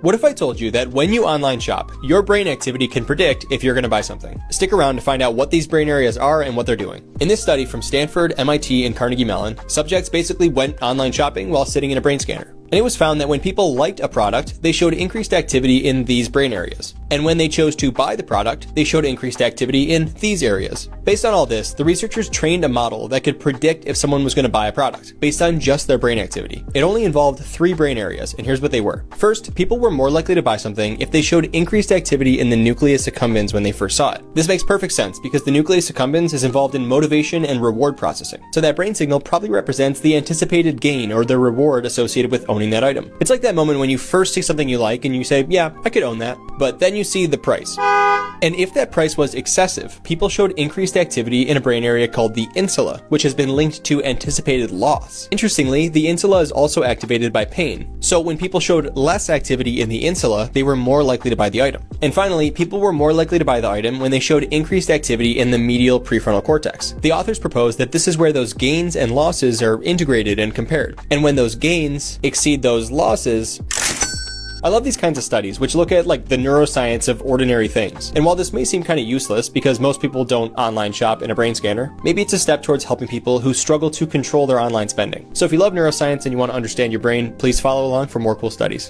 What if I told you that when you online shop, your brain activity can predict if you're going to buy something? Stick around to find out what these brain areas are and what they're doing. In this study from Stanford, MIT, and Carnegie Mellon, subjects basically went online shopping while sitting in a brain scanner. And it was found that when people liked a product, they showed increased activity in these brain areas. And when they chose to buy the product, they showed increased activity in these areas. Based on all this, the researchers trained a model that could predict if someone was going to buy a product, based on just their brain activity. It only involved 3 brain areas, and here's what they were. First, people were more likely to buy something if they showed increased activity in the nucleus accumbens when they first saw it. This makes perfect sense because the nucleus accumbens is involved in motivation and reward processing. So that brain signal probably represents the anticipated gain or the reward associated with owning that item. It's like that moment when you first see something you like and you say, yeah, I could own that. But then you see the price. And if that price was excessive, people showed increased activity in a brain area called the insula, which has been linked to anticipated loss. Interestingly, the insula is also activated by pain. So when people showed less activity in the insula, they were more likely to buy the item. And finally, people were more likely to buy the item when they showed increased activity in the medial prefrontal cortex. The authors proposed that this is where those gains and losses are integrated and compared. And when those gains exceed those losses, I love these kinds of studies, which look at like the neuroscience of ordinary things. And while this may seem kind of useless because most people don't online shop in a brain scanner, maybe it's a step towards helping people who struggle to control their online spending. So if you love neuroscience and you want to understand your brain, please follow along for more cool studies.